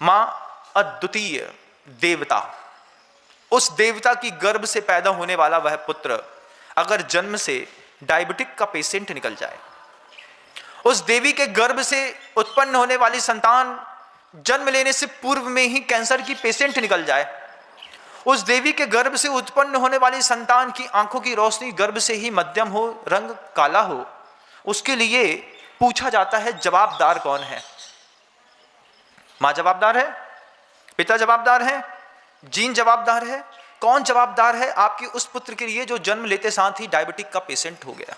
मां अद्वितीय देवता, उस देवता की गर्भ से पैदा होने वाला वह पुत्र अगर जन्म से डायबिटिक का पेशेंट निकल जाए, उस देवी के गर्भ से उत्पन्न होने वाली संतान जन्म लेने से पूर्व में ही कैंसर की पेशेंट निकल जाए, उस देवी के गर्भ से उत्पन्न होने वाली संतान की आंखों की रोशनी गर्भ से ही मध्यम हो, रंग काला हो, उसके लिए पूछा जाता है जवाबदार कौन है? मां जवाबदार है, पिता जवाबदार है, जीन जवाबदार है, कौन जवाबदार है आपके उस पुत्र के लिए जो जन्म लेते साथ ही डायबिटिक का पेशेंट हो गया?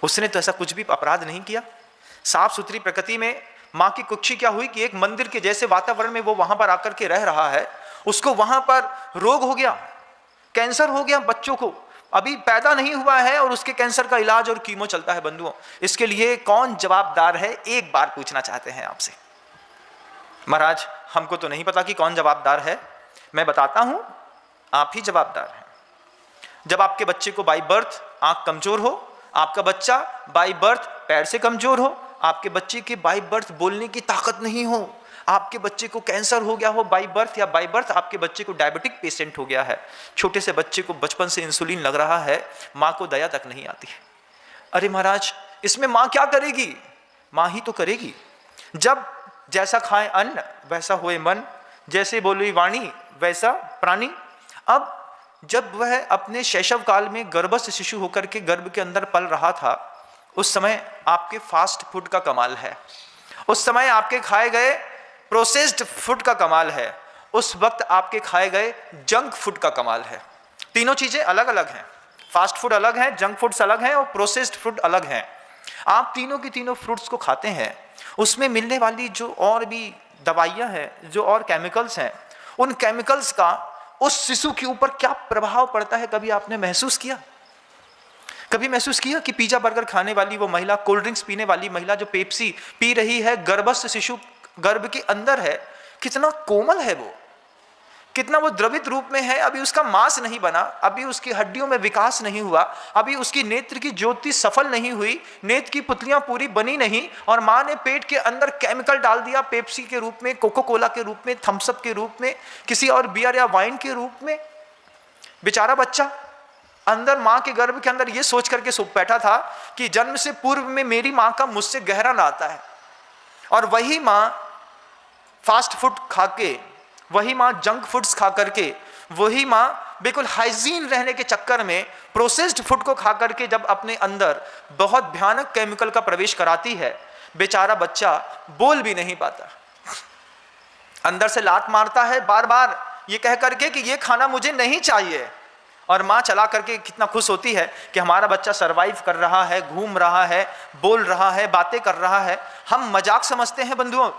उसने तो ऐसा कुछ भी अपराध नहीं किया। साफ सुथरी प्रकृति में मां की कुक्षी क्या हुई कि एक मंदिर के जैसे वातावरण में वो वहां पर आकर के रह रहा है, उसको वहां पर रोग हो गया, कैंसर हो गया, बच्चों को अभी पैदा नहीं हुआ है और उसके कैंसर का इलाज और कीमो चलता है। बंधुओं, इसके लिए कौन जवाबदार है? एक बार पूछना चाहते हैं आपसे। महाराज हमको तो नहीं पता कि कौन जवाबदार है, मैं बताता हूं, आप ही जवाबदार हैं। जब आपके बच्चे को बाई बर्थ आंख कमजोर हो, आपका बच्चा बाई बर्थ पैर से कमजोर हो, आपके बच्चे के बाई बर्थ बोलने की ताकत नहीं हो, आपके बच्चे को कैंसर हो गया हो बाई बर्थ, या बाई बर्थ आपके बच्चे को डायबिटिक पेशेंट हो गया है, छोटे से बच्चे को बचपन से इंसुलिन लग रहा है, मां को दया तक नहीं आती। अरे महाराज, इसमें मां क्या करेगी? मां ही तो करेगी। जब जैसा खाए अन्न वैसा होए मन, जैसे बोली वाणी वैसा प्राणी। अब जब वह अपने शैशव काल में गर्भस्थ शिशु होकर के गर्भ के अंदर पल रहा था, उस समय आपके फास्ट फूड का कमाल है, उस समय आपके खाए गए प्रोसेस्ड फूड का कमाल है, उस वक्त आपके खाए गए जंक फूड का कमाल है। तीनों चीजें अलग अलग हैं, फास्ट फूड अलग है, जंक फूड्स अलग हैं और प्रोसेस्ड फूड अलग हैं। आप तीनों की तीनों फ्रूट्स को खाते हैं, उसमें मिलने वाली जो और भी दवाइयां हैं, जो और केमिकल्स हैं, उन केमिकल्स का उस शिशु के ऊपर क्या प्रभाव पड़ता है? कभी आपने महसूस किया? कभी महसूस किया कि पिज्जा बर्गर खाने वाली वो महिला, कोल्ड ड्रिंक्स पीने वाली महिला जो पेप्सी पी रही है, गर्भस्थ शिशु गर्भ के अंदर है, कितना कोमल है वो, कितना वो द्रवित रूप में है, अभी उसका मांस नहीं बना, अभी उसकी हड्डियों में विकास नहीं हुआ, अभी उसकी नेत्र की ज्योति सफल नहीं हुई, नेत्र की पुतलियां पूरी बनी नहीं, और मां ने पेट के अंदर केमिकल डाल दिया, पेप्सी के रूप में, कोको कोला के रूप में, थम्स अप के रूप में, किसी और बियर या वाइन के रूप में। बेचारा बच्चा अंदर मां के गर्भ के अंदर ये सोच करके सो बैठा था कि जन्म से पूर्व में मेरी मां का मुझसे गहरा नाता है, और वही मां फास्ट फूड खा के, वही मां जंक फूड्स खा करके, वही मां बिल्कुल हाइजीन रहने के चक्कर में प्रोसेस्ड फूड को खा करके जब अपने अंदर बहुत भयानक केमिकल का प्रवेश कराती है, बेचारा बच्चा बोल भी नहीं पाता, अंदर से लात मारता है बार बार ये कह करके कि ये खाना मुझे नहीं चाहिए, और मां चला करके कितना खुश होती है कि हमारा बच्चा सरवाइव कर रहा है, घूम रहा है, बोल रहा है, बातें कर रहा है। हम मजाक समझते हैं बंधुओं,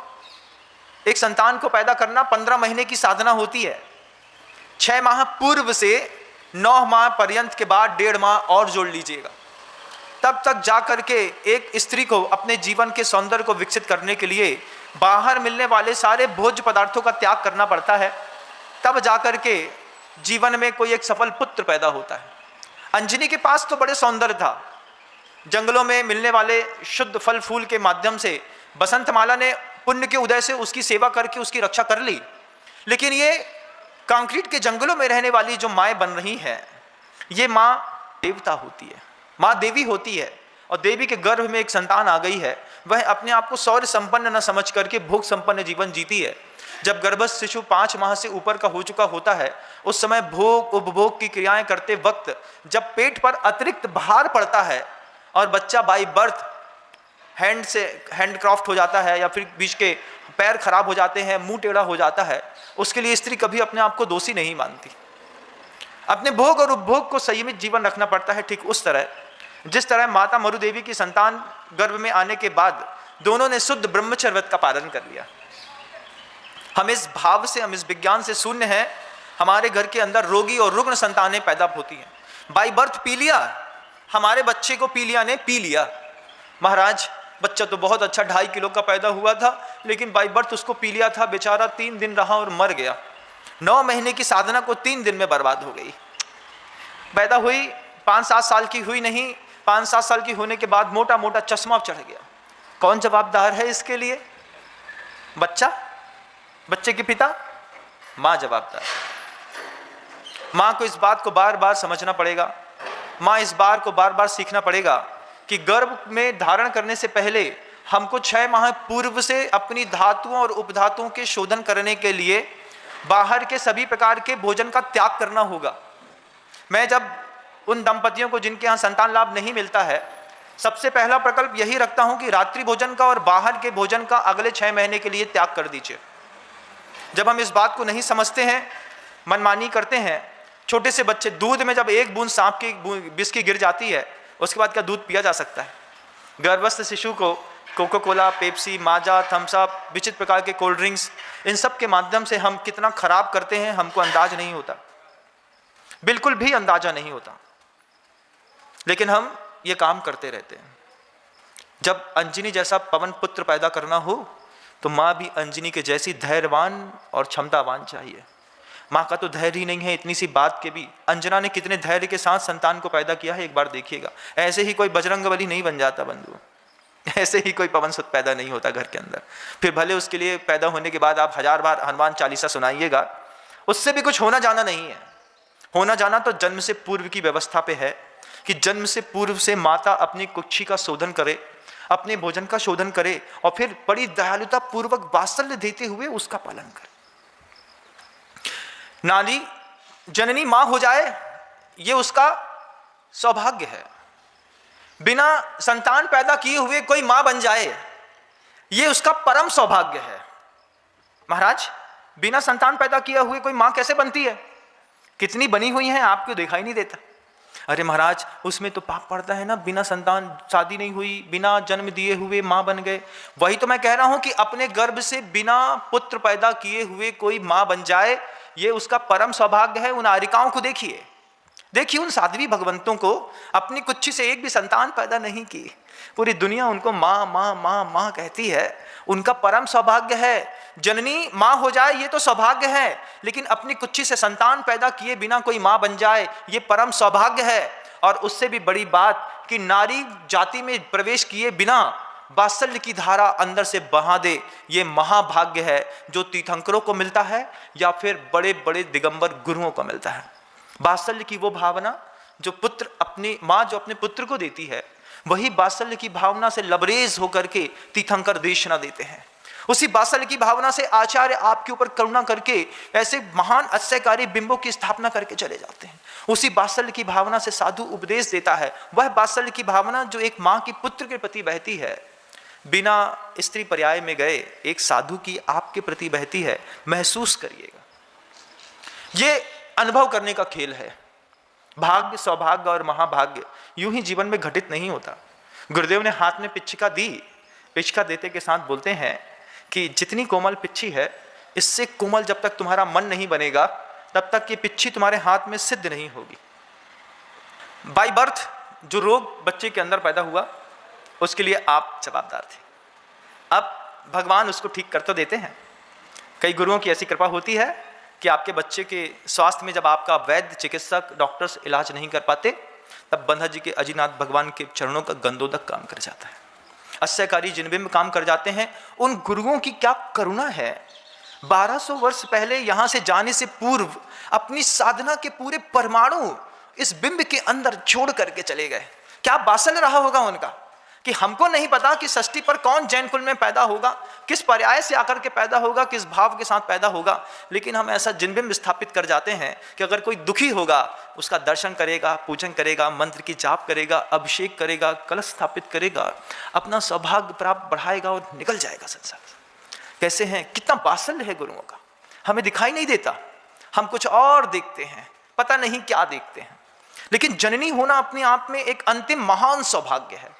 एक संतान को पैदा करना 15 महीने की साधना होती है, 6 माह पूर्व से 9 माह पर्यंत के बाद 1.5 माह और जोड़ लीजिएगा, तब तक जाकर के एक स्त्री को अपने जीवन के सौंदर्य को विकसित करने के लिए बाहर मिलने वाले सारे भोज्य पदार्थों का त्याग करना पड़ता है, तब जाकर के जीवन में कोई एक सफल पुत्र पैदा होता है। अंजनी के पास तो बड़े सौंदर्य था, जंगलों में मिलने वाले शुद्ध फल फूल के माध्यम से बसंतमाला ने पुण्य के उदय से उसकी सेवा करके उसकी रक्षा कर ली, लेकिन ये कंक्रीट के जंगलों में रहने वाली जो माएँ बन रही हैं, ये माँ देवता होती है, माँ देवी होती है, और देवी के गर्भ में एक संतान आ गई है, वह अपने आप को शौर्य संपन्न न समझ करके भोग संपन्न जीवन जीती है। जब गर्भस्थ शिशु 5 माह से ऊपर का हो चुका होता है, उस समय भोग उपभोग की क्रियाएं करते वक्त जब पेट पर अतिरिक्त भार पड़ता है और बच्चा बाई बर्थ हैंडक्राफ्ट हो जाता है, या फिर बीच के पैर खराब हो जाते हैं, मुंह टेढ़ा हो जाता है, उसके लिए स्त्री कभी अपने आप को दोषी नहीं मानती, अपने भोग और उपभोग को संयमित जीवन रखना पड़ता है। ठीक उस तरह जिस तरह माता मरु देवी की संतान गर्भ में आने के बाद दोनों ने शुद्ध ब्रह्मचर्य व्रत का पालन कर लिया। हम इस भाव से, हम इस विज्ञान से शून्य हैं, हमारे घर के अंदर रोगी और रुग्ण संतानें पैदा होती हैं। बाई बर्थ पी लिया, हमारे बच्चे को पीलिया ने पी लिया। महाराज बच्चा तो बहुत अच्छा 2.5 किलो का पैदा हुआ था, लेकिन बाई बर्थ उसको पी लिया था, बेचारा 3 दिन रहा और मर गया। 9 महीने की साधना को 3 दिन में बर्बाद हो गई। पैदा हुई 5-7 साल की हुई नहीं, 5-7 साल की होने के बाद मोटा मोटा चश्मा चढ़ गया। कौन जवाबदार है इसके लिए? बच्चा? बच्चे के पिता, माँ जवाबदार। माँ को इस बात को बार बार समझना पड़ेगा, माँ इस बार को बार बार सीखना पड़ेगा कि गर्भ में धारण करने से पहले हमको 6 माह पूर्व से अपनी धातुओं और उपधातुओं के शोधन करने के लिए बाहर के सभी प्रकार के भोजन का त्याग करना होगा। मैं जब उन दंपतियों को जिनके यहाँ संतान लाभ नहीं मिलता है, सबसे पहला प्रकल्प यही रखता हूं कि रात्रि भोजन का और बाहर के भोजन का अगले 6 महीने के लिए त्याग कर दीजिए। जब हम इस बात को नहीं समझते हैं, मनमानी करते हैं, छोटे से बच्चे दूध में जब 1 बूंद सांप की विष की गिर जाती है, उसके बाद क्या दूध पिया जा सकता है? गर्भस्थ शिशु को कोको कोला, पेप्सी, माजा, थम्स अप, विचित्र प्रकार के कोल्ड ड्रिंक्स, इन सब के माध्यम से हम कितना खराब करते हैं हमको अंदाज नहीं होता, बिल्कुल भी अंदाजा नहीं होता, लेकिन हम ये काम करते रहते हैं। जब अंजनी जैसा पवन पुत्र पैदा करना हो तो माँ भी अंजनी के जैसी धैर्यवान और क्षमतावान चाहिए। माँ का तो धैर्य ही नहीं है इतनी सी बात के भी। अंजना ने कितने धैर्य के साथ संतान को पैदा किया है, एक बार देखिएगा। ऐसे ही कोई बजरंगबली नहीं बन जाता बंधु, ऐसे ही कोई पवन सुत पैदा नहीं होता घर के अंदर। फिर भले उसके लिए पैदा होने के बाद आप 1000 बार हनुमान चालीसा सुनाइएगा, उससे भी कुछ होना जाना नहीं है। होना जाना तो जन्म से पूर्व की व्यवस्था पे है कि जन्म से पूर्व से माता अपनी कुक्षी का शोधन करे, अपने भोजन का शोधन करे और फिर बड़ी दयालुता पूर्वक वात्सल्य देते हुए उसका पालन करे। नारी जननी मां हो जाए ये उसका सौभाग्य है। बिना संतान पैदा किए हुए कोई मां बन जाए ये उसका परम सौभाग्य है। महाराज, बिना संतान पैदा किए हुए कोई मां कैसे बनती है? कितनी बनी हुई हैं, आपको दिखाई नहीं देता। अरे महाराज, उसमें तो पाप पड़ता है ना, बिना संतान शादी नहीं हुई, बिना जन्म दिए हुए मां बन गए। वही तो मैं कह रहा हूं कि अपने गर्भ से बिना पुत्र पैदा किए हुए कोई मां बन जाए ये उसका परम सौभाग्य है। उन आरिकाओं को देखिए, देखिए उन साध्वी भगवंतों को, अपनी कुच्ची से एक भी संतान पैदा नहीं की, पूरी दुनिया उनको माँ माँ माँ माँ कहती है। उनका परम सौभाग्य है। जननी माँ हो जाए ये तो सौभाग्य है, लेकिन अपनी कुच्ची से संतान पैदा किए बिना कोई माँ बन जाए ये परम सौभाग्य है। और उससे भी बड़ी बात कि नारी जाति में प्रवेश किए बिना वात्सल्य की धारा अंदर से बहा दे, ये महाभाग्य है जो तीर्थंकरों को मिलता है या फिर बड़े बड़े दिगंबर गुरुओं को मिलता है। वात्सल्य की वो भावना जो पुत्र अपनी माँ जो अपने पुत्र को देती है, वही वात्सल्य की भावना से लबरेज होकर के तीर्थंकर देशना देते हैं। उसी वात्सल्य की भावना से आचार्य आपके ऊपर करुणा करके ऐसे महान अतिशयकारी बिंबों की स्थापना करके चले जाते हैं। उसी वात्सल्य की भावना से साधु उपदेश देता है। वह वात्सल्य की भावना जो एक माँ की पुत्र के प्रति बहती है, बिना स्त्री पर्याय में गए एक साधु की आपके प्रति बहती है। महसूस करिएगा, ये अनुभव करने का खेल है। भाग्य, सौभाग्य और महाभाग्य यूं ही जीवन में घटित नहीं होता। गुरुदेव ने हाथ में पिच्छिका दी, पिच्छिका देते के साथ बोलते हैं कि जितनी कोमल पिच्छी है, इससे कोमल जब तक तुम्हारा मन नहीं बनेगा तब तक ये पिच्छी तुम्हारे हाथ में सिद्ध नहीं होगी। बाय बर्थ जो रोग बच्चे के अंदर पैदा हुआ उसके लिए आप जवाबदार थे। अब भगवान उसको ठीक कर तो देते हैं। कई गुरुओं की ऐसी कृपा होती है कि आपके बच्चे के स्वास्थ्य में जब आपका वैद्य, चिकित्सक, डॉक्टर्स इलाज नहीं कर पाते, तब बंधा जी के अजिनाथ भगवान के चरणों का गंदोदक काम कर जाता है। अश्चर्यकारी जिनबिंब काम कर जाते हैं। उन गुरुओं की क्या करुणा है। 1200 वर्ष पहले यहां से जाने से पूर्व अपनी साधना के पूरे परमाणु इस बिंब के अंदर छोड़ करके चले गए। क्या वात्सल्य रहा होगा उनका कि हमको नहीं पता कि षष्ठी पर कौन जैन कुल में पैदा होगा, किस पर्याय से आकर के पैदा होगा, किस भाव के साथ पैदा होगा, लेकिन हम ऐसा जिनबिंब स्थापित कर जाते हैं कि अगर कोई दुखी होगा उसका दर्शन करेगा, पूजन करेगा, मंत्र की जाप करेगा, अभिषेक करेगा, कलश स्थापित करेगा, अपना सौभाग्य प्राप्त बढ़ाएगा और निकल जाएगा संसार। कैसे हैं, कितना वात्सल्य है गुरुओं का। हमें दिखाई नहीं देता, हम कुछ और देखते हैं, पता नहीं क्या देखते हैं, लेकिन जननी होना अपने आप में एक अंतिम महान सौभाग्य है।